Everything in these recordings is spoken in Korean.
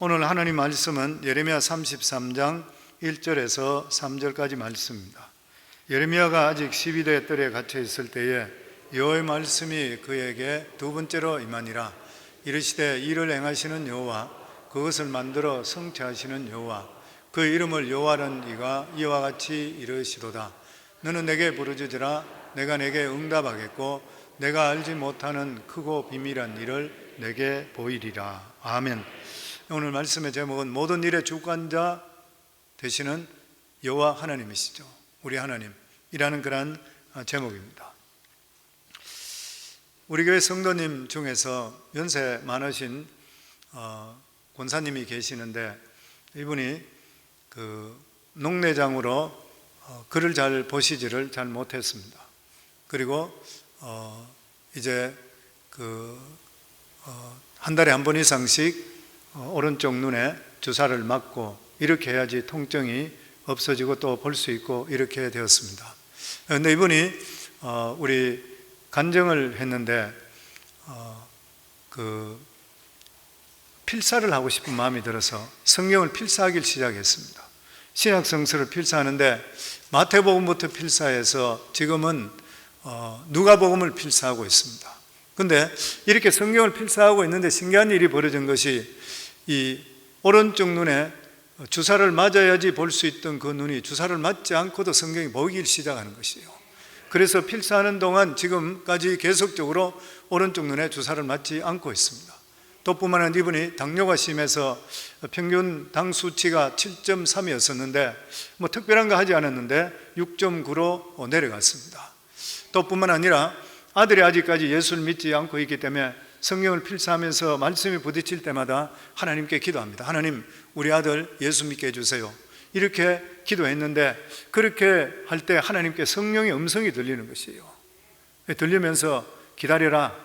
오늘 하나님 말씀은 예레미야 33장 1절에서 3절까지 말씀입니다. 예레미야가 아직 12대 뜰에 갇혀 있을 때에 여호와의 말씀이 그에게 두 번째로 임하니라. 이르시되 이를 행하시는 여호와, 그것을 만들어 성취하시는 여호와, 그 이름을 여호와는 이가 이와 같이 이르시도다. 너는 내게 부르짖으라. 내가 내게 응답하겠고 내가 알지 못하는 크고 비밀한 일을 내게 보이리라. 아멘. 오늘 말씀의 제목은 모든 일의 주관자 되시는 여호와 하나님이시죠. 우리 하나님이라는 그런 제목입니다. 우리 교회 성도님 중에서 연세 많으신 권사님이 계시는데, 이분이 농내장으로 글을 잘 보시지를 잘 못했습니다. 그리고 이제 한 달에 한 번 이상씩 오른쪽 눈에 주사를 맞고 이렇게 해야지 통증이 없어지고 또 볼 수 있고 이렇게 되었습니다. 그런데 이분이 우리 간증을 했는데 필사를 하고 싶은 마음이 들어서 성경을 필사하기 시작했습니다. 신약 성서를 필사하는데 마태복음부터 필사해서 지금은 누가복음을 필사하고 있습니다. 근데 이렇게 성경을 필사하고 있는데 신기한 일이 벌어진 것이, 이 오른쪽 눈에 주사를 맞아야지 볼 수 있던 그 눈이 주사를 맞지 않고도 성경이 보이기 시작하는 것이에요. 그래서 필사하는 동안 지금까지 계속적으로 오른쪽 눈에 주사를 맞지 않고 있습니다. 또 뿐만 아니라 이분이 당뇨가 심해서 평균 당 수치가 7.3이었었는데 특별한 거 하지 않았는데 6.9로 내려갔습니다. 또 뿐만 아니라 아들이 아직까지 예수를 믿지 않고 있기 때문에 성경을 필사하면서 말씀이 부딪힐 때마다 하나님께 기도합니다. 하나님, 우리 아들 예수 믿게 해주세요. 이렇게 기도했는데, 그렇게 할 때 하나님께 성령의 음성이 들리는 것이에요. 들리면서 기다려라,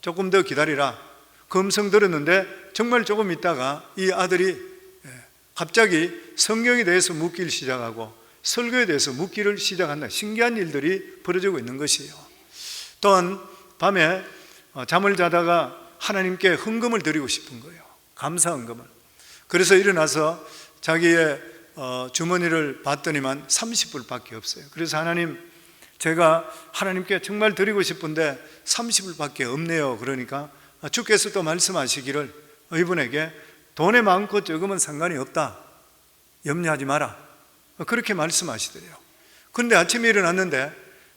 조금 더 기다리라, 그 음성 들었는데 정말 조금 있다가 이 아들이 갑자기 성경에 대해서 묻기를 시작하고 설교에 대해서 묻기를 시작한다. 신기한 일들이 벌어지고 있는 것이에요. 또한 밤에 잠을 자다가 하나님께 헌금을 드리고 싶은 거예요. 감사 헌금을. 그래서 일어나서 자기의 주머니를 봤더니만 30불밖에 없어요. 그래서 하나님, 제가 하나님께 정말 드리고 싶은데 30불밖에 없네요. 그러니까 주께서 또 말씀하시기를 이분에게 돈에 많고 적으면 상관이 없다, 염려하지 마라, 그렇게 말씀하시더래요. 그런데 아침에 일어났는데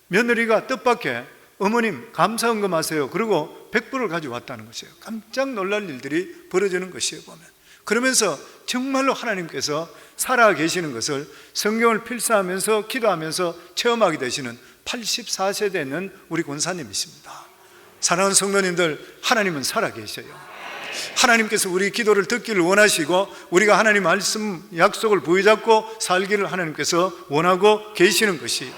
며느리가 뜻밖의 어머님 감사헌금 하세요, 그리고 100불을 가져왔다는 것이에요. 깜짝 놀랄 일들이 벌어지는 것이에요, 보면. 그러면서 정말로 하나님께서 살아계시는 것을 성경을 필사하면서 기도하면서 체험하게 되시는 84세 되는 우리 권사님이십니다. 사랑하는 성도님들, 하나님은 살아계셔요. 하나님께서 우리 기도를 듣기를 원하시고 우리가 하나님 말씀 약속을 부여잡고 살기를 하나님께서 원하고 계시는 것이에요.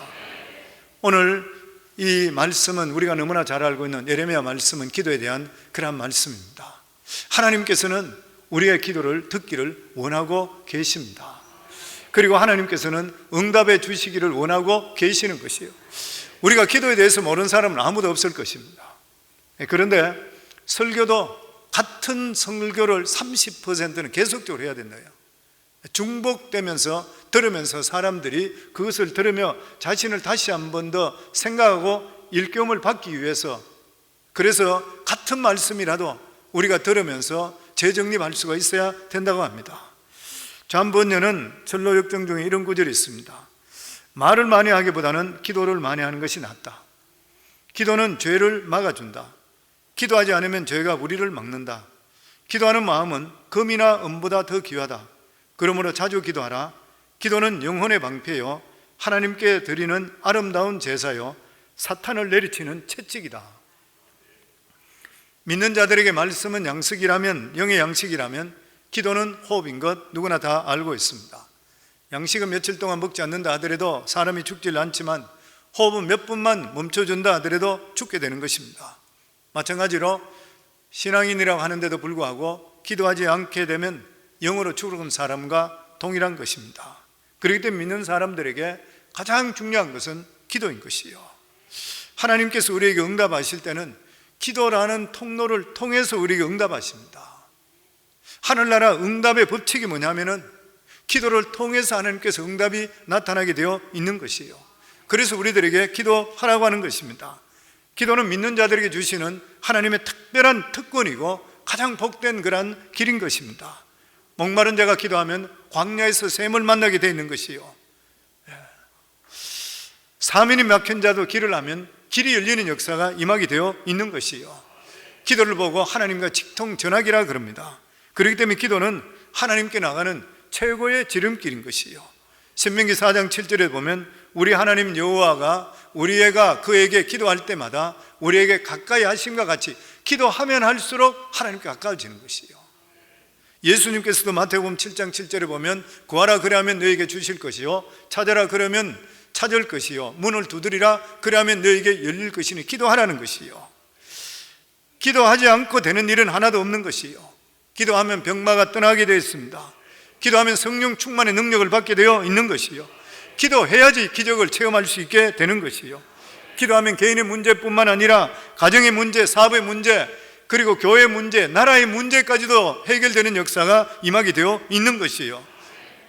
오늘 이 말씀은 우리가 너무나 잘 알고 있는 예레미야 말씀은 기도에 대한 그러한 말씀입니다. 하나님께서는 우리의 기도를 듣기를 원하고 계십니다. 그리고 하나님께서는 응답해 주시기를 원하고 계시는 것이에요. 우리가 기도에 대해서 모르는 사람은 아무도 없을 것입니다. 그런데 설교도 같은 설교를 30%는 계속적으로 해야 된다요. 중복되면서 들으면서 사람들이 그것을 들으며 자신을 다시 한 번 더 생각하고 일깨움을 받기 위해서, 그래서 같은 말씀이라도 우리가 들으면서 재정립할 수가 있어야 된다고 합니다. 잠번년은 전로 역정 중에 이런 구절이 있습니다. 말을 많이 하기보다는 기도를 많이 하는 것이 낫다. 기도는 죄를 막아준다. 기도하지 않으면 죄가 우리를 막는다. 기도하는 마음은 금이나 은보다 더 귀하다. 그러므로 자주 기도하라. 기도는 영혼의 방패요, 하나님께 드리는 아름다운 제사요, 사탄을 내리치는 채찍이다. 믿는 자들에게 말씀은 양식이라면, 영의 양식이라면 기도는 호흡인 것 누구나 다 알고 있습니다. 양식은 며칠 동안 먹지 않는다 하더라도 사람이 죽질 않지만 호흡은 몇 분만 멈춰준다 하더라도 죽게 되는 것입니다. 마찬가지로 신앙인이라고 하는데도 불구하고 기도하지 않게 되면 영으로 죽은 사람과 동일한 것입니다. 그렇기 때문에 믿는 사람들에게 가장 중요한 것은 기도인 것이요, 하나님께서 우리에게 응답하실 때는 기도라는 통로를 통해서 우리에게 응답하십니다. 하늘나라 응답의 법칙이 뭐냐면은 기도를 통해서 하나님께서 응답이 나타나게 되어 있는 것이에요. 그래서 우리들에게 기도하라고 하는 것입니다. 기도는 믿는 자들에게 주시는 하나님의 특별한 특권이고 가장 복된 그런 길인 것입니다. 목마른 자가 기도하면 광야에서 샘을 만나게 되어 있는 것이요, 사면이 막힌 자도 길을 하면 길이 열리는 역사가 임하게 되어 있는 것이요, 기도를 보고 하나님과 직통 전하기라 그럽니다. 그렇기 때문에 기도는 하나님께 나가는 최고의 지름길인 것이요, 신명기 4장 7절에 보면 우리 하나님 여호와가 우리가 그에게 기도할 때마다 우리에게 가까이 하심과 같이 기도하면 할수록 하나님께 가까워지는 것이요, 예수님께서도 마태복음 7장 7절에 보면 구하라 그리하면 너에게 주실 것이요 찾아라 그러면 찾을 것이요 문을 두드리라 그리하면 너에게 열릴 것이니 기도하라는 것이요, 기도하지 않고 되는 일은 하나도 없는 것이요, 기도하면 병마가 떠나게 되어 있습니다. 기도하면 성령 충만의 능력을 받게 되어 있는 것이요, 기도해야지 기적을 체험할 수 있게 되는 것이요, 기도하면 개인의 문제뿐만 아니라 가정의 문제, 사업의 문제, 그리고 교회 문제, 나라의 문제까지도 해결되는 역사가 임하게 되어 있는 것이요,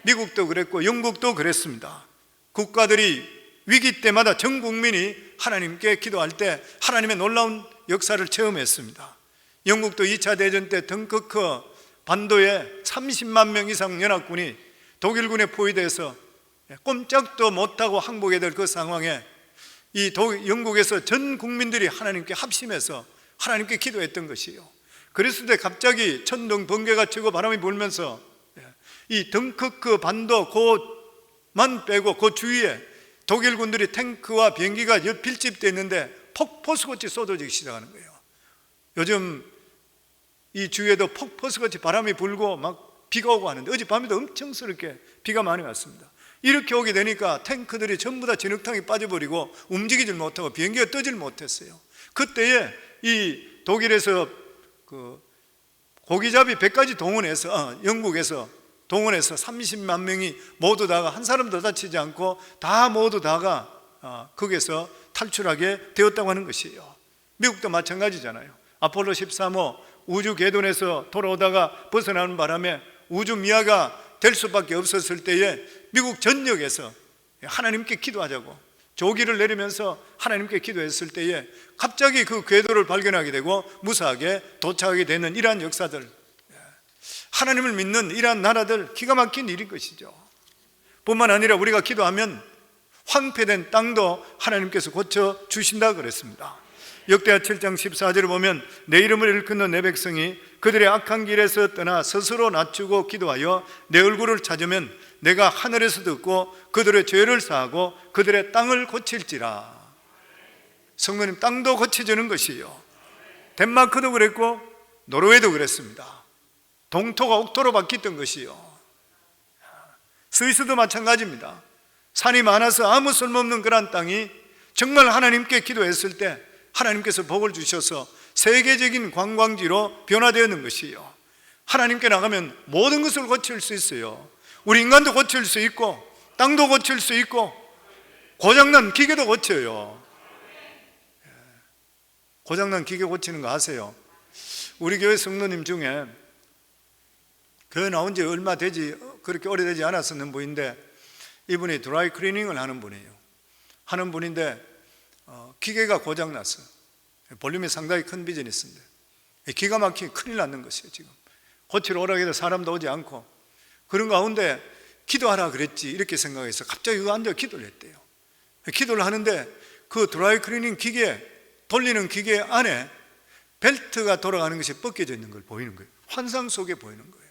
미국도 그랬고 영국도 그랬습니다. 국가들이 위기 때마다 전 국민이 하나님께 기도할 때 하나님의 놀라운 역사를 체험했습니다. 영국도 2차 대전 때 덩커크 반도에 30만 명 이상 연합군이 독일군에 포위돼서 꼼짝도 못하고 항복해야 될 그 상황에 영국에서 전 국민들이 하나님께 합심해서 하나님께 기도했던 것이요, 그랬을 때 갑자기 천둥 번개가 치고 바람이 불면서 이 덩커크 반도 그만 빼고 그 주위에 독일군들이 탱크와 비행기가 필집되어 있는데 폭포수같이 쏟아지기 시작하는 거예요. 요즘 이 주위에도 폭포수같이 바람이 불고 막 비가 오고 하는데 어젯밤에도 엄청스럽게 비가 많이 왔습니다. 이렇게 오게 되니까 탱크들이 전부 다 진흙탕에 빠져버리고 움직이질 못하고 비행기가 뜨질 못했어요. 그때에 이 독일에서 그 고기잡이 100가지 동원해서 영국에서 동원해서 30만 명이 모두 다가 한 사람도 다치지 않고 다 모두 다가 거기에서 탈출하게 되었다고 하는 것이에요. 미국도 마찬가지잖아요. 아폴로 13호 우주 궤도에서 돌아오다가 벗어나는 바람에 우주 미아가 될 수밖에 없었을 때에 미국 전역에서 하나님께 기도하자고 조기를 내리면서 하나님께 기도했을 때에 갑자기 그 궤도를 발견하게 되고 무사하게 도착하게 되는 이러한 역사들, 하나님을 믿는 이러한 나라들, 기가 막힌 일인 것이죠. 뿐만 아니라 우리가 기도하면 황폐된 땅도 하나님께서 고쳐주신다 그랬습니다. 역대하 7장 14절을 보면 내 이름을 일컫는 내 백성이 그들의 악한 길에서 떠나 스스로 낮추고 기도하여 내 얼굴을 찾으면 내가 하늘에서 듣고 그들의 죄를 사하고 그들의 땅을 고칠지라. 성도님, 땅도 고쳐지는 것이에요. 덴마크도 그랬고 노르웨이도 그랬습니다. 동토가 옥토로 바뀌었던 것이요, 스위스도 마찬가지입니다. 산이 많아서 아무 쓸모없는 그런 땅이 정말 하나님께 기도했을 때 하나님께서 복을 주셔서 세계적인 관광지로 변화되는 것이요, 하나님께 나가면 모든 것을 고칠 수 있어요. 우리 인간도 고칠 수 있고 땅도 고칠 수 있고 고장난 기계도 고쳐요. 고장난 기계 고치는 거 아세요? 우리 교회 성도님 중에 교회 나온 지 얼마 되지, 그렇게 오래되지 않았었는 분인데 이분이 드라이 클리닝을 하는 분이에요. 하는 분인데 기계가 고장났어요. 볼륨이 상당히 큰 비즈니스인데 기가 막히게 큰일 났는 것이에요. 지금 고치러 오라고 해도 사람도 오지 않고 그런 가운데 기도하라 그랬지 이렇게 생각해서 갑자기 그 앉아 기도를 했대요. 기도를 하는데 그 드라이 클리닝 기계, 돌리는 기계 안에 벨트가 돌아가는 것이 벗겨져 있는 걸 보이는 거예요. 환상 속에 보이는 거예요.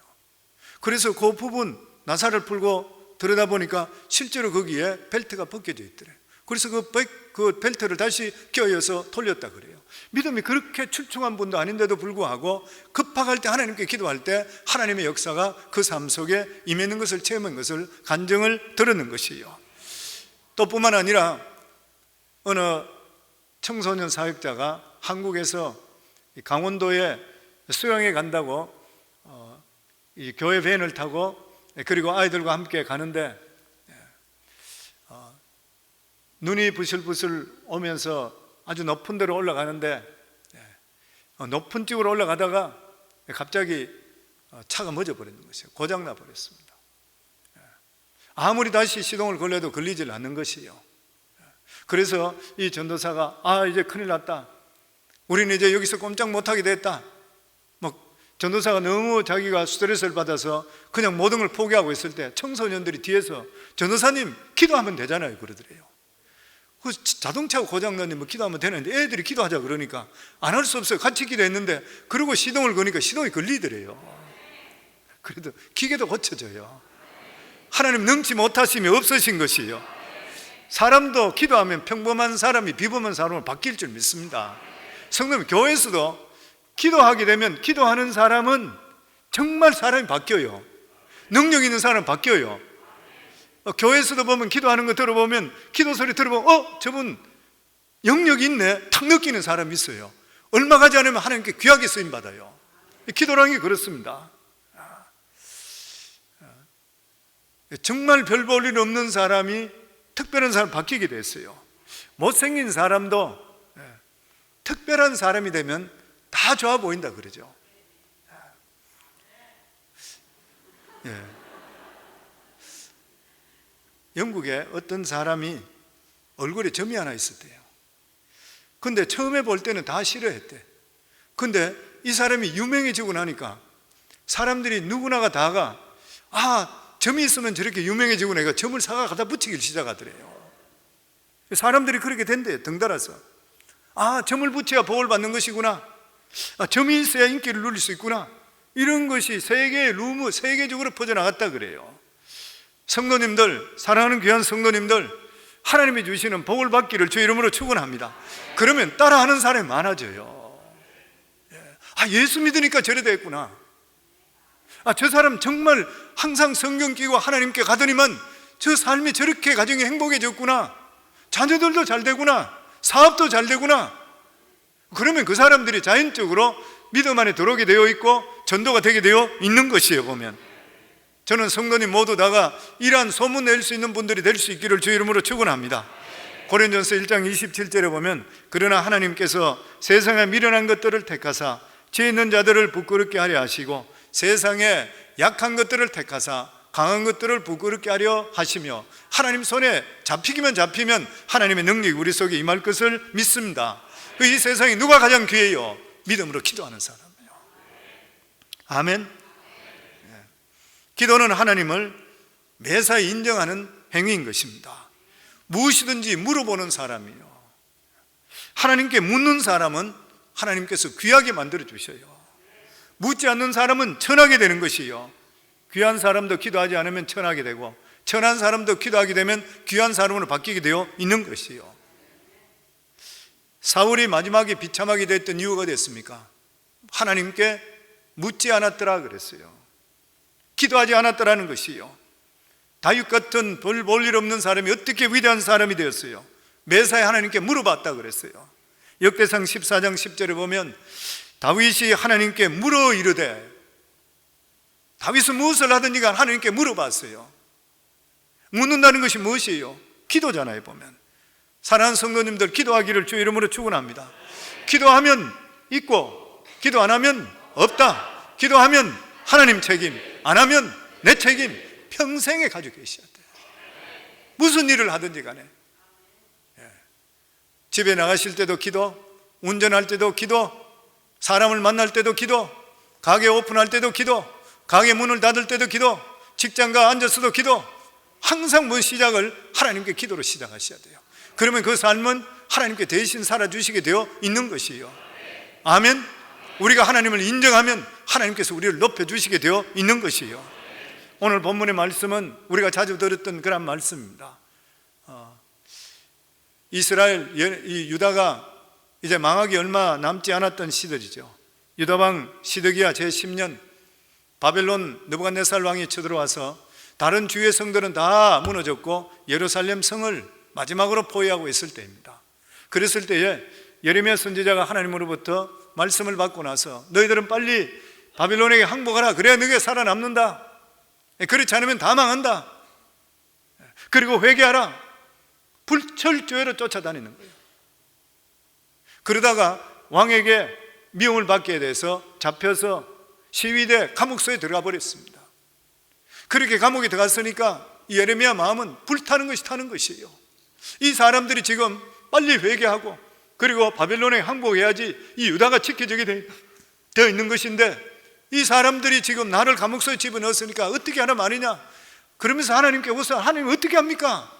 그래서 그 부분 나사를 풀고 들여다보니까 실제로 거기에 벨트가 벗겨져 있더래요. 그래서 그 벨트를 다시 껴여서 돌렸다 그래요. 믿음이 그렇게 출중한 분도 아닌데도 불구하고 급박할 때 하나님께 기도할 때 하나님의 역사가 그 삶 속에 임했는 것을 체험한 것을 간증을 들었는 것이에요. 또 뿐만 아니라 어느 청소년 사역자가 한국에서 강원도에 수영에 간다고 이 교회 밴을 타고 그리고 아이들과 함께 가는데 눈이 부슬부슬 오면서 아주 높은 데로 올라가는데 높은 쪽으로 올라가다가 갑자기 차가 멎어버리는 것이에요. 고장나 버렸습니다. 아무리 다시 시동을 걸려도 걸리질 않는 것이에요. 그래서 이 전도사가 이제 큰일 났다, 우리는 이제 여기서 꼼짝 못하게 됐다, 전도사가 너무 자기가 스트레스를 받아서 그냥 모든 걸 포기하고 있을 때 청소년들이 뒤에서 전도사님 기도하면 되잖아요 그러더래요. 그 자동차가 고장났는데 뭐 기도하면 되는데 애들이 기도하자 그러니까 안 할 수 없어요. 같이 기도했는데 그리고 시동을 거니까 시동이 걸리더래요. 그래도 기계도 고쳐져요. 하나님 능치 못하심이 없으신 것이에요. 사람도 기도하면 평범한 사람이 비범한 사람으로 바뀔 줄 믿습니다. 성도님, 교회에서도 기도하게 되면 기도하는 사람은 정말 사람이 바뀌어요. 능력 있는 사람은 바뀌어요. 교회에서도 보면 기도하는 거 들어보면 기도 소리 들어보면 저분 영역이 있네 탁 느끼는 사람이 있어요. 얼마 가지 않으면 하나님께 귀하게 쓰임받아요. 기도라는 게 그렇습니다. 정말 별 볼 일 없는 사람이 특별한 사람 바뀌게 됐어요. 못생긴 사람도 특별한 사람이 되면 다 좋아 보인다 그러죠. 영국에 어떤 사람이 얼굴에 점이 하나 있었대요. 근데 처음에 볼 때는 다 싫어했대. 근데 이 사람이 유명해지고 나니까 사람들이 누구나가 다가 점이 있으면 저렇게 유명해지고 내가 점을 사가 갖다 붙이길 시작하더래요. 사람들이 그렇게 된대요. 덩달아서 점을 붙여야 복을 받는 것이구나, 점이 있어야 인기를 누릴 수 있구나, 이런 것이 세계적으로 퍼져나갔다 그래요. 성도님들, 사랑하는 귀한 성도님들, 하나님이 주시는 복을 받기를 주 이름으로 축원합니다. 그러면 따라하는 사람이 많아져요. 예수 믿으니까 저래 됐구나, 저 사람 정말 항상 성경 끼고 하나님께 가더니만 저 삶이 저렇게 가정이 행복해졌구나, 자녀들도 잘 되구나, 사업도 잘 되구나. 그러면 그 사람들이 자연적으로 믿음 안에 들어오게 되어 있고 전도가 되게 되어 있는 것이에요. 보면 저는 성도님 모두 다가 이러한 소문 낼 수 있는 분들이 될 수 있기를 주 이름으로 축원합니다. 고린도전서 1장 27절에 보면 그러나 하나님께서 세상에 미련한 것들을 택하사 죄 있는 자들을 부끄럽게 하려 하시고 세상에 약한 것들을 택하사 강한 것들을 부끄럽게 하려 하시며 하나님 손에 잡히기만 잡히면 하나님의 능력이 우리 속에 임할 것을 믿습니다. 이 세상에 누가 가장 귀해요? 믿음으로 기도하는 사람이에요. 아멘. 기도는 하나님을 매사에 인정하는 행위인 것입니다. 무엇이든지 물어보는 사람이에요. 하나님께 묻는 사람은 하나님께서 귀하게 만들어 주셔요. 묻지 않는 사람은 천하게 되는 것이에요. 귀한 사람도 기도하지 않으면 천하게 되고 천한 사람도 기도하게 되면 귀한 사람으로 바뀌게 되어 있는 것이에요. 사울이 마지막에 비참하게 됐던 이유가 됐습니까? 하나님께 묻지 않았더라 그랬어요. 기도하지 않았더라는 것이에요. 다윗 같은 별 볼 일 없는 사람이 어떻게 위대한 사람이 되었어요? 매사에 하나님께 물어봤다 그랬어요. 역대상 14장 10절에 보면 다윗이 하나님께 물어 이르되, 다윗은 무엇을 하든지가 하나님께 물어봤어요. 묻는다는 것이 무엇이에요? 기도잖아요. 보면 사랑하는 성도님들, 기도하기를 주 이름으로 축원합니다. 기도하면 있고 기도 안 하면 없다. 기도하면 하나님 책임, 안 하면 내 책임, 평생에 가지고 계셔야 돼요. 무슨 일을 하든지 간에 집에 나가실 때도 기도, 운전할 때도 기도, 사람을 만날 때도 기도, 가게 오픈할 때도 기도, 가게 문을 닫을 때도 기도, 직장가 앉아서도 기도, 항상 뭔 시작을 하나님께 기도로 시작하셔야 돼요. 그러면 그 삶은 하나님께 대신 살아주시게 되어 있는 것이에요. 아멘. 우리가 하나님을 인정하면 하나님께서 우리를 높여주시게 되어 있는 것이에요. 오늘 본문의 말씀은 우리가 자주 들었던 그런 말씀입니다. 이스라엘, 유다가 이제 망하기 얼마 남지 않았던 시절이죠. 유다왕 시드기야 제10년 바벨론 느부갓네살 왕이 쳐들어와서 다른 주의 성들은 다 무너졌고 예루살렘 성을 마지막으로 포위하고 있을 때입니다. 그랬을 때에 예레미야 선지자가 하나님으로부터 말씀을 받고 나서 너희들은 빨리 바빌론에게 항복하라. 그래야 너희가 살아남는다. 그렇지 않으면 다 망한다. 그리고 회개하라. 불철주야로 쫓아다니는 거예요. 그러다가 왕에게 미움을 받게 돼서 잡혀서 시위대 감옥소에 들어가 버렸습니다. 그렇게 감옥에 들어갔으니까 예레미야 마음은 불타는 것이 타는 것이에요. 이 사람들이 지금 빨리 회개하고 그리고 바벨론에 항복해야지 이 유다가 지켜지게 되어 있는 것인데, 이 사람들이 지금 나를 감옥소에 집어넣었으니까 어떻게 하나 말이냐, 그러면서 하나님께 오서 하나님 어떻게 합니까?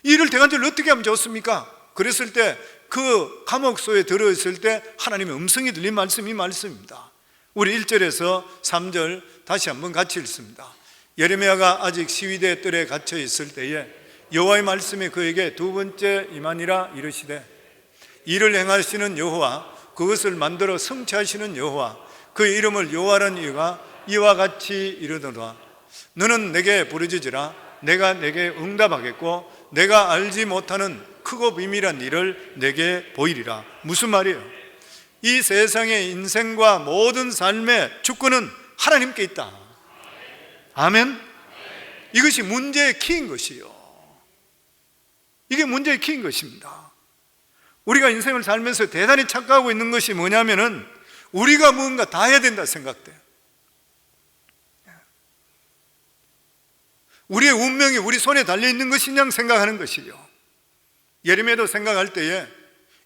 이를 대관절을 어떻게 하면 좋습니까? 그랬을 때 그 감옥소에 들어있을 때 하나님의 음성이 들린 말씀이 말씀입니다. 우리 1절에서 3절 다시 한번 같이 읽습니다. 예레미야가 아직 시위대 뜰에 갇혀 있을 때에 여호와의 말씀이 그에게 두 번째 임하니라. 이르시되 이를 행하시는 여호와, 그것을 만들어 성취하시는 여호와, 그 이름을 여호와라는 이가 이와 같이 이르노라. 너는 내게 부르짖으라. 내가 내게 응답하겠고 내가 알지 못하는 크고 비밀한 일을 내게 보이리라. 무슨 말이에요? 이 세상의 인생과 모든 삶의 주권은 하나님께 있다. 아멘? 이것이 문제의 키인 것이요, 이게 문제의 키인 것입니다. 우리가 인생을 살면서 대단히 착각하고 있는 것이 뭐냐면은 우리가 무언가 다 해야 된다 생각돼요. 우리의 운명이 우리 손에 달려있는 것이냐 생각하는 것이요. 예레미야도 생각할 때에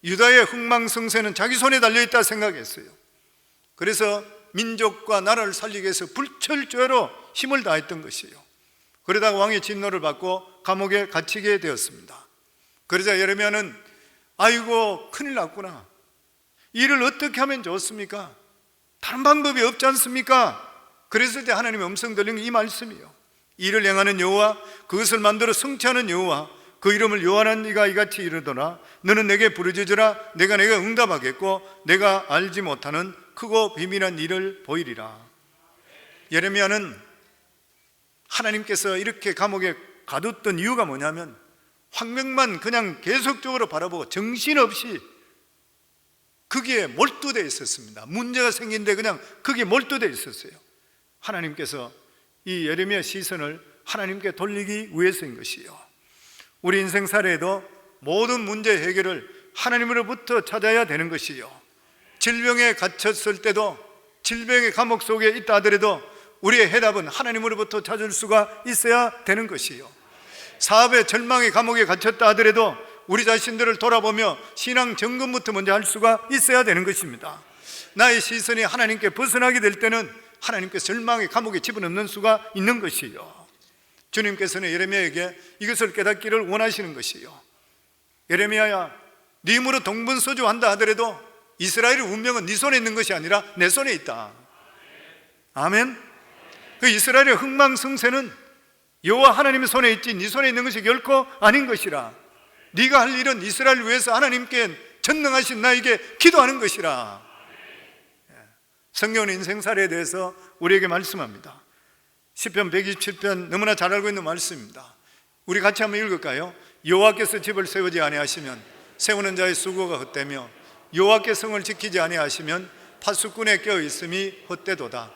유다의 흥망성쇠는 자기 손에 달려있다 생각했어요. 그래서 민족과 나라를 살리기 위해서 불철주야로 힘을 다했던 것이에요. 그러다가 왕의 진노를 받고 감옥에 갇히게 되었습니다. 그러자 예레미야는 아이고 큰일 났구나, 일을 어떻게 하면 좋습니까? 다른 방법이 없지 않습니까? 그랬을 때 하나님의 음성 들린 게 이 말씀이에요. 이를 행하는 여호와, 그것을 만들어 성취하는 여호와, 그 이름을 여호와라는 이가 이같이 이르더라. 너는 내게 부르짖으라. 내가 내게 응답하겠고 내가 알지 못하는 크고 비밀한 일을 보이리라. 예레미야는 하나님께서 이렇게 감옥에 가뒀던 이유가 뭐냐면 환경만 그냥 계속적으로 바라보고 정신없이 거기에 몰두되어 있었습니다. 문제가 생긴데 그냥 거기에 몰두되어 있었어요. 하나님께서 이 예레미야 시선을 하나님께 돌리기 위해서인 것이요, 우리 인생 사례에도 모든 문제 해결을 하나님으로부터 찾아야 되는 것이요, 질병에 갇혔을 때도 질병의 감옥 속에 있다 하더라도 우리의 해답은 하나님으로부터 찾을 수가 있어야 되는 것이요, 사업의 절망의 감옥에 갇혔다 하더라도 우리 자신들을 돌아보며 신앙 점검부터 먼저 할 수가 있어야 되는 것입니다. 나의 시선이 하나님께 벗어나게 될 때는 하나님께서 절망의 감옥에 집어넣는 수가 있는 것이요, 주님께서는 예레미야에게 이것을 깨닫기를 원하시는 것이요, 예레미야야, 네 힘으로 동분서주한다 하더라도 이스라엘의 운명은 네 손에 있는 것이 아니라 내 손에 있다. 아멘. 그 이스라엘의 흥망성쇠는 여호와 하나님의 손에 있지 네 손에 있는 것이 결코 아닌 것이라. 네가 할 일은 이스라엘을 위해서 하나님께 전능하신 나에게 기도하는 것이라. 성경은 인생 사례에 대해서 우리에게 말씀합니다. 시편 127편 너무나 잘 알고 있는 말씀입니다. 우리 같이 한번 읽을까요? 여호와께서 집을 세우지 아니하시면 세우는 자의 수고가 헛되며 여호와께 성을 지키지 아니하시면 파수꾼에 껴 있음이 헛되도다.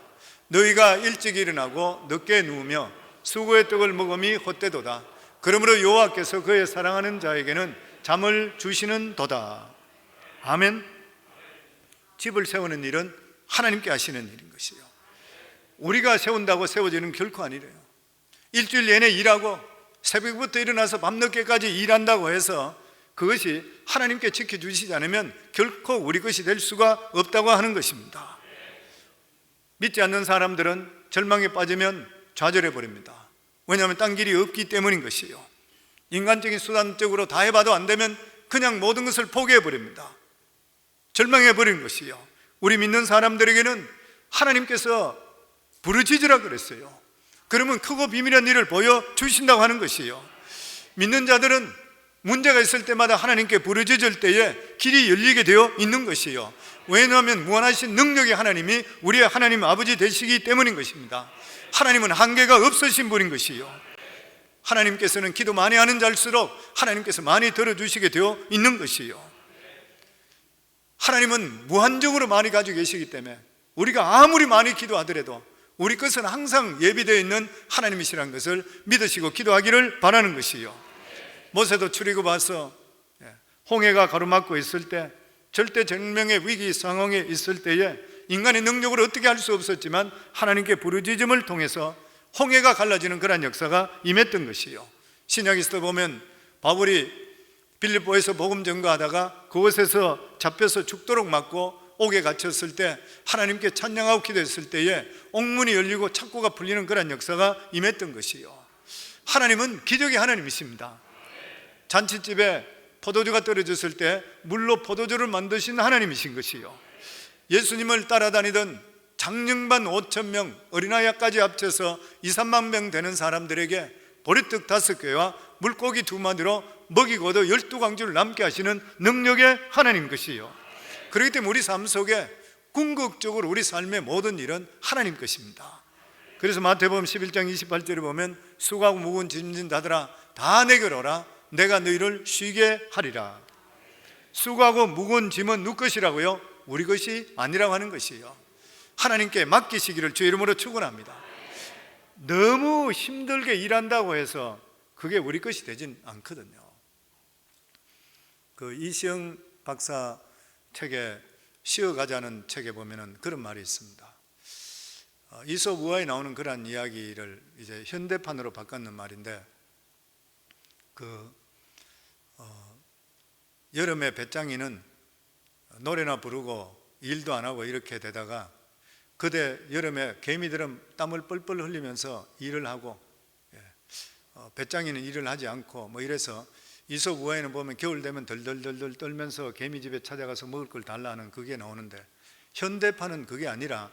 너희가 일찍 일어나고 늦게 누우며 수고의 떡을 먹음이 헛되도다. 그러므로 여호와께서 그의 사랑하는 자에게는 잠을 주시는 도다. 아멘. 집을 세우는 일은 하나님께 하시는 일인 것이요, 우리가 세운다고 세워지는 결코 아니래요. 일주일 내내 일하고 새벽부터 일어나서 밤늦게까지 일한다고 해서 그것이 하나님께 지켜주시지 않으면 결코 우리 것이 될 수가 없다고 하는 것입니다. 믿지 않는 사람들은 절망에 빠지면 좌절해 버립니다. 왜냐하면 딴 길이 없기 때문인 것이요, 인간적인 수단적으로 다 해봐도 안 되면 그냥 모든 것을 포기해 버립니다. 절망해 버린 것이요, 우리 믿는 사람들에게는 하나님께서 부르짖으라 그랬어요. 그러면 크고 비밀한 일을 보여주신다고 하는 것이요, 믿는 자들은 문제가 있을 때마다 하나님께 부르짖을 때에 길이 열리게 되어 있는 것이요, 왜냐하면 무한하신 능력의 하나님이 우리의 하나님 아버지 되시기 때문인 것입니다. 하나님은 한계가 없으신 분인 것이요, 하나님께서는 기도 많이 하는 자일수록 하나님께서 많이 들어주시게 되어 있는 것이요, 하나님은 무한정으로 많이 가지고 계시기 때문에 우리가 아무리 많이 기도하더라도 우리 것은 항상 예비되어 있는 하나님이시라는 것을 믿으시고 기도하기를 바라는 것이요, 모세도 출애굽 와서 홍해가 가로막고 있을 때 절대절명의 위기 상황에 있을 때에 인간의 능력으로 어떻게 할 수 없었지만 하나님께 부르짖음을 통해서 홍해가 갈라지는 그런 역사가 임했던 것이요. 신약에서 보면 바울이 빌립보에서 복음 전거하다가 그곳에서 잡혀서 죽도록 맞고 옥에 갇혔을 때 하나님께 찬양하고 기도했을 때에 옥문이 열리고 창고가 풀리는 그런 역사가 임했던 것이요. 하나님은 기적의 하나님이십니다. 잔치집에 포도주가 떨어졌을 때 물로 포도주를 만드신 하나님이신 것이요. 예수님을 따라다니던 장령반 5,000명, 어린아이까지 합쳐서 2, 3만 명 되는 사람들에게 보리떡 5개와 물고기 2마리로 먹이고도 12광주를 남게 하시는 능력의 하나님 것이요. 그렇기 때문에 우리 삶 속에 궁극적으로 우리 삶의 모든 일은 하나님 것입니다. 그래서 마태복음 11장 28절에 보면 수고하고 무거운 짐진 자들아 다 내게로 오라 내가 너희를 쉬게 하리라. 수고하고 무거운 짐은 누구 것이라고요? 우리 것이 아니라고 하는 것이에요. 하나님께 맡기시기를 주 이름으로 축원합니다. 너무 힘들게 일한다고 해서 그게 우리 것이 되진 않거든요. 그 이시영 박사 책에 쉬어가자는 책에 보면은 그런 말이 있습니다. 이솝 우화에 나오는 그러한 이야기를 이제 현대판으로 바꿨는 말인데, 여름에 배짱이는 노래나 부르고 일도 안 하고 이렇게 되다가 그대 여름에 개미들은 땀을 뻘뻘 흘리면서 일을 하고 배짱이는 일을 하지 않고 뭐 이래서 이솝 우화에는 보면 겨울 되면 덜덜덜덜 떨면서 개미집에 찾아가서 먹을 걸 달라 하는 그게 나오는데, 현대판은 그게 아니라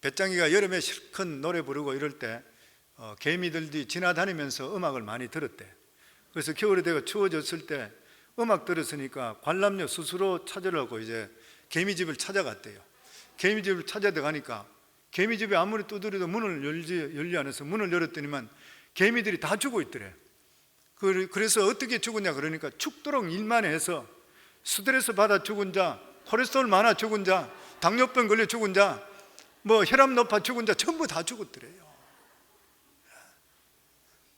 배짱이가 여름에 실컷 노래 부르고 이럴 때 개미들이 지나다니면서 음악을 많이 들었대. 그래서 겨울이 되고 추워졌을 때 음악 들었으니까 관람료 스스로 찾으려고 이제 개미집을 찾아갔대요. 개미집을 찾아들어가니까 개미집에 아무리 두드려도 문을 열지 않아서 문을 열었더니만 개미들이 다 죽어 있더래. 그래서 어떻게 죽었냐 그러니까 죽도록 일만 해서 스트레스 받아 죽은 자, 콜레스테롤 많아 죽은 자, 당뇨병 걸려 죽은 자, 뭐 혈압 높아 죽은 자 전부 다 죽었더래요.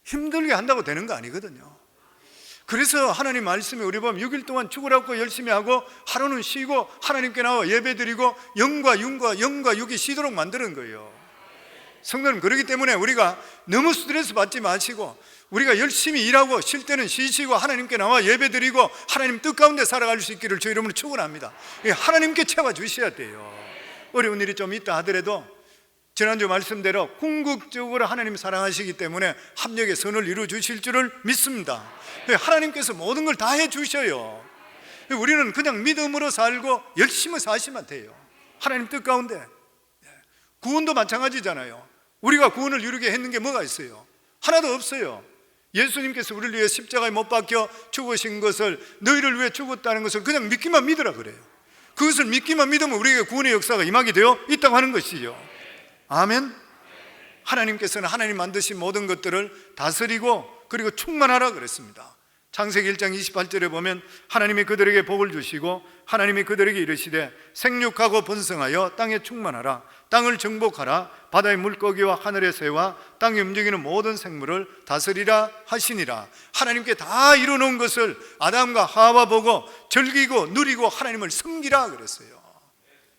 힘들게 한다고 되는 거 아니거든요. 그래서 하나님 말씀에 우리 보면 6일 동안 죽으라고 열심히 하고 하루는 쉬고 하나님께 나와 예배드리고 영과 육이 쉬도록 만드는 거예요. 성도님, 그렇기 때문에 우리가 너무 스트레스 받지 마시고 우리가 열심히 일하고 쉴 때는 쉬시고 하나님께 나와 예배드리고 하나님 뜻 가운데 살아갈 수 있기를 주 이름으로 축원합니다. 하나님께 채워주셔야 돼요. 어려운 일이 좀 있다 하더라도 지난주 말씀대로 궁극적으로 하나님 사랑하시기 때문에 합력의 선을 이루어 주실 줄을 믿습니다. 하나님께서 모든 걸 다 해주셔요. 우리는 그냥 믿음으로 살고 열심히 사시면 돼요. 하나님 뜻 가운데. 구원도 마찬가지잖아요. 우리가 구원을 이루게 했는 게 뭐가 있어요? 하나도 없어요. 예수님께서 우리를 위해 십자가에 못 박혀 죽으신 것을, 너희를 위해 죽었다는 것을 그냥 믿기만 믿으라 그래요. 그것을 믿기만 믿으면 우리에게 구원의 역사가 임하게 되어 있다고 하는 것이죠. 아멘. 하나님께서는 하나님 만드신 모든 것들을 다스리고 그리고 충만하라 그랬습니다. 창세기 1장 28절에 보면 하나님이 그들에게 복을 주시고 하나님이 그들에게 이르시되 생육하고 번성하여 땅에 충만하라. 땅을 정복하라. 바다의 물고기와 하늘의 새와 땅에 움직이는 모든 생물을 다스리라 하시니라. 하나님께 다 이루어놓은 것을 아담과 하와 보고 즐기고 누리고 하나님을 섬기라 그랬어요.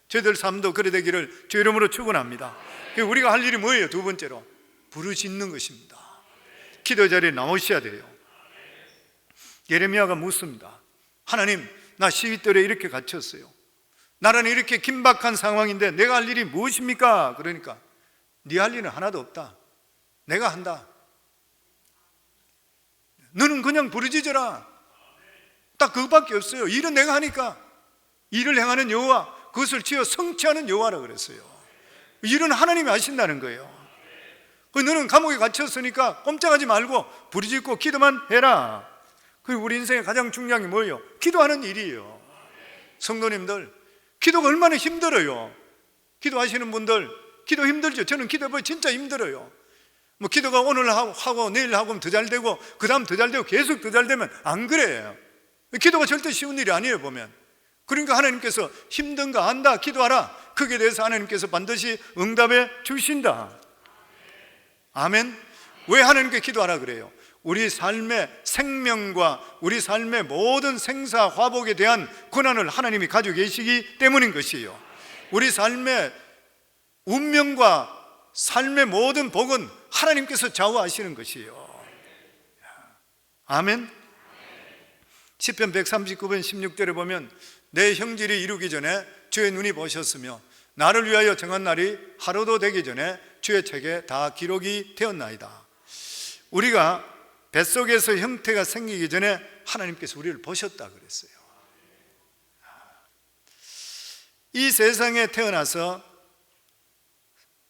저희들 삶도 그래 되기를 주 이름으로 축원합니다. 우리가 할 일이 뭐예요? 두 번째로 부르짖는 것입니다. 기도 자리에 나오셔야 돼요. 예레미야가 묻습니다. 하나님, 나 시위떨에 이렇게 갇혔어요. 나라는 이렇게 긴박한 상황인데 내가 할 일이 무엇입니까? 그러니까 네 할 일은 하나도 없다. 내가 한다. 너는 그냥 부르짖어라. 딱 그것밖에 없어요. 일은 내가 하니까. 일을 행하는 여호와, 그것을 지어 성취하는 여호와라 그랬어요. 일은 하나님이 하신다는 거예요. 너는 감옥에 갇혔으니까 꼼짝하지 말고 부르짖고 기도만 해라. 우리 인생의 가장 중요한 게 뭐예요? 기도하는 일이에요. 성도님들, 기도가 얼마나 힘들어요. 기도하시는 분들 기도 힘들죠. 저는 기도해보면 진짜 힘들어요. 뭐 기도가 오늘 하고 내일 하고 더 잘 되고 그 다음 더 잘 되고 계속 더 잘 되면 안 그래요. 기도가 절대 쉬운 일이 아니에요 보면. 그러니까 하나님께서 힘든 거 안다, 기도하라. 그게 대해서 하나님께서 반드시 응답해 주신다. 아멘. 왜 하나님께 기도하라 그래요? 우리 삶의 생명과 우리 삶의 모든 생사 화복에 대한 권한을 하나님이 가지고 계시기 때문인 것이에요. 우리 삶의 운명과 삶의 모든 복은 하나님께서 좌우하시는 것이에요. 아멘. 시편 139편 16절에 보면 내 형질이 이루기 전에 주의 눈이 보셨으며 나를 위하여 정한 날이 하루도 되기 전에 주의 책에 다 기록이 되었나이다. 우리가 뱃속에서 형태가 생기기 전에 하나님께서 우리를 보셨다 그랬어요. 이 세상에 태어나서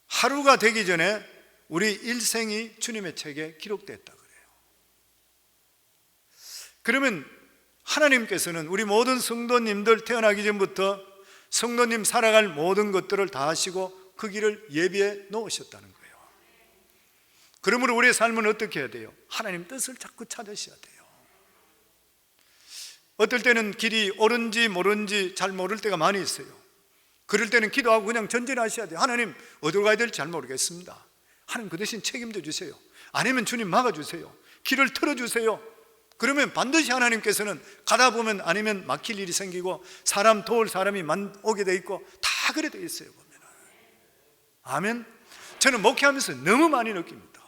하루가 되기 전에 우리 일생이 주님의 책에 기록됐다 그래요. 그러면 하나님께서는 우리 모든 성도님들 태어나기 전부터 성도님 살아갈 모든 것들을 다 하시고 그 길을 예비해 놓으셨다는 거예요. 그러므로 우리의 삶은 어떻게 해야 돼요? 하나님 뜻을 자꾸 찾으셔야 돼요. 어떨 때는 길이 옳은지 모른지 잘 모를 때가 많이 있어요. 그럴 때는 기도하고 그냥 전진하셔야 돼요. 하나님 어디로 가야 될지 잘 모르겠습니다. 하나님 그 대신 책임져 주세요. 아니면 주님 막아주세요. 길을 틀어주세요. 그러면 반드시 하나님께서는 가다 보면 아니면 막힐 일이 생기고 사람 도울 사람이 오게 돼 있고 다 그래 돼 있어요 보면. 아멘. 저는 목회하면서 너무 많이 느낍니다.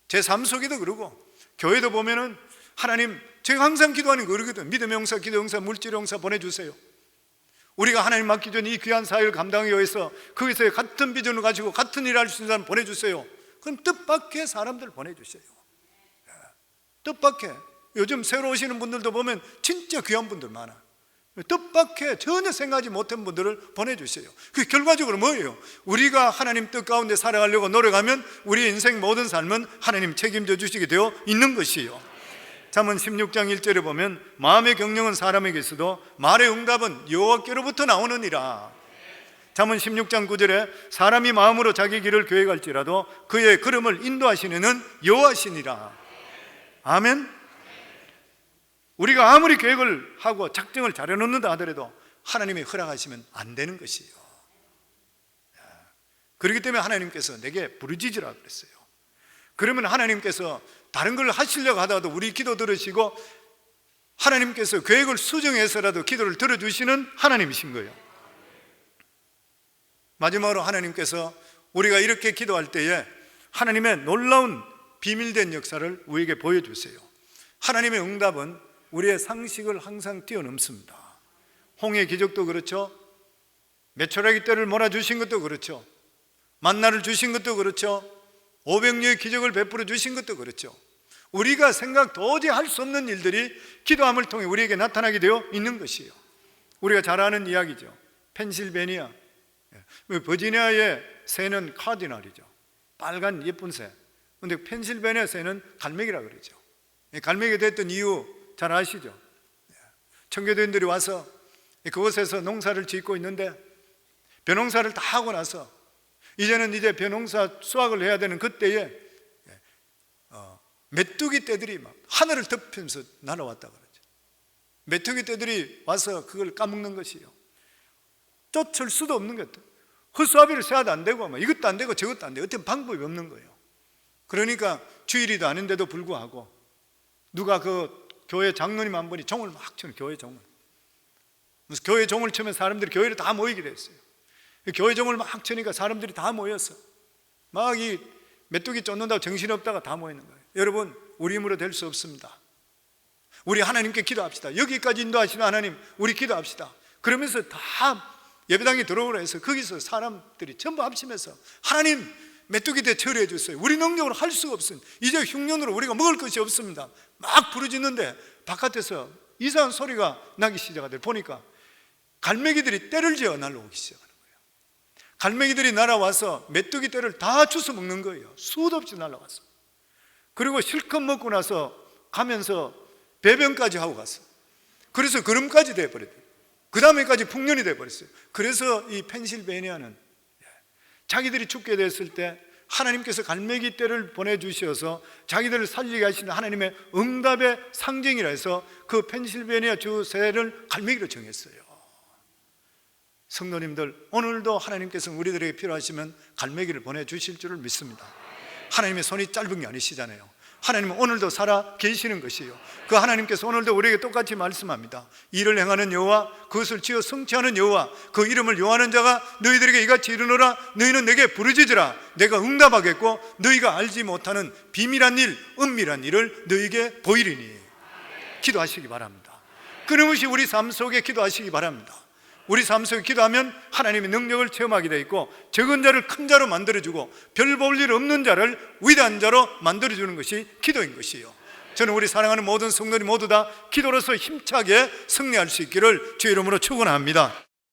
제 삶 속에도 그러고 교회도 보면은 하나님 제가 항상 기도하는 거 그러거든. 믿음의 용사, 기도 용사, 물질 용사 보내주세요. 우리가 하나님 맡기 전에 이 귀한 사역을 감당하기 위해서 거기서 같은 비전을 가지고 같은 일을 할 수 있는 사람 보내주세요. 그럼 뜻밖의 사람들 보내주세요. 뜻밖의. 요즘 새로 오시는 분들도 보면 진짜 귀한 분들 많아. 뜻밖의 전혀 생각하지 못한 분들을 보내주세요. 그 결과적으로 뭐예요? 우리가 하나님 뜻 가운데 살아가려고 노력하면 우리 인생 모든 삶은 하나님 책임져 주시게 되어 있는 것이에요. 잠언 16장 1절에 보면 마음의 경영은 사람에게 있어도 말의 응답은 여호와께로부터 나오느니라. 잠언 16장 9절에 사람이 마음으로 자기 길을 계획할지라도 그의 걸음을 인도하시는 이는 여호와시니라. 아멘. 우리가 아무리 계획을 하고 작정을 잘해놓는다 하더라도 하나님이 허락하시면 안 되는 것이에요. 그렇기 때문에 하나님께서 내게 부르짖으라 그랬어요. 그러면 하나님께서 다른 걸 하시려고 하다가도 우리 기도 들으시고 하나님께서 계획을 수정해서라도 기도를 들어주시는 하나님이신 거예요. 마지막으로 하나님께서 우리가 이렇게 기도할 때에 하나님의 놀라운 비밀된 역사를 우리에게 보여주세요. 하나님의 응답은 우리의 상식을 항상 뛰어넘습니다. 홍해 기적도 그렇죠. 메추라기 떼를 몰아주신 것도 그렇죠. 만나를 주신 것도 그렇죠. 500류의 기적을 베풀어 주신 것도 그렇죠. 우리가 생각 도저히 할 수 없는 일들이 기도함을 통해 우리에게 나타나게 되어 있는 것이에요. 우리가 잘 아는 이야기죠. 펜실베니아, 버지니아의 새는 카디널이죠. 빨간 예쁜 새. 그런데 펜실베니아 새는 갈매기라 그러죠. 갈매기가 됐던 이유 잘 아시죠? 청교도인들이 와서 그곳에서 농사를 짓고 있는데 벼농사를 다 하고 나서 이제는 이제 벼농사 수확을 해야 되는 그때에 메뚜기 떼들이 막 하늘을 덮으면서 날아왔다 그러죠. 메뚜기 떼들이 와서 그걸 까먹는 것이요. 쫓을 수도 없는 것. 허수아비를 세워도 안 되고 막 이것도 안 되고 저것도 안 되고 어떤 방법이 없는 거예요. 그러니까 주일이도 아닌데도 불구하고 누가 그 교회 장로님 한 분이 종을 막 쳐요. 교회 종을. 무슨 교회 종을 치면 사람들이 교회로 다 모이게 됐어요. 교회 종을 막 치니까 사람들이 다 모였어. 막 이 메뚜기 쫓는다고 정신없다가 다 모이는 거예요. 여러분, 우리 힘으로 될 수 없습니다. 우리 하나님께 기도합시다. 여기까지 인도하시는 하나님, 우리 기도합시다. 그러면서 다 예배당에 들어오라 해서 거기서 사람들이 전부 합심해서 하나님, 메뚜기 대 처리해 주세요. 우리 능력으로 할 수가 없습니다. 이제 흉년으로 우리가 먹을 것이 없습니다. 막 부르짖는데 바깥에서 이상한 소리가 나기 시작하더니 보니까 갈매기들이 떼를 지어 날아오기 시작하는 거예요. 갈매기들이 날아와서 메뚜기 떼를 다 주워 먹는 거예요. 수도 없이 날아왔어. 그리고 실컷 먹고 나서 가면서 배변까지 하고 갔어. 그래서 그름까지 돼버렸대요. 그 다음에까지 풍년이 돼버렸어요. 그래서 이 펜실베니아는 자기들이 죽게 됐을 때 하나님께서 갈매기 떼를 보내주셔서 자기들을 살리게 하시는 하나님의 응답의 상징이라 해서 그 펜실베니아 주 새를 갈매기로 정했어요. 성도님들, 오늘도 하나님께서 우리들에게 필요하시면 갈매기를 보내주실 줄을 믿습니다. 하나님의 손이 짧은 게 아니시잖아요. 하나님은 오늘도 살아 계시는 것이에요. 그 하나님께서 오늘도 우리에게 똑같이 말씀합니다. 일을 행하는 여호와, 그것을 지어 성취하는 여호와, 그 이름을 요하는 자가 너희들에게 이같이 이르노라. 너희는 내게 부르짖으라. 내가 응답하겠고 너희가 알지 못하는 비밀한 일, 은밀한 일을 너희에게 보이리니. 기도하시기 바랍니다. 끊임없이 우리 삶 속에 기도하시기 바랍니다. 우리 삶 속에 기도하면 하나님의 능력을 체험하게 되어 있고, 적은 자를 큰 자로 만들어주고 별 볼 일 없는 자를 위대한 자로 만들어주는 것이 기도인 것이에요. 저는 우리 사랑하는 모든 성도들이 모두 다 기도로서 힘차게 승리할 수 있기를 주의 이름으로 축원합니다.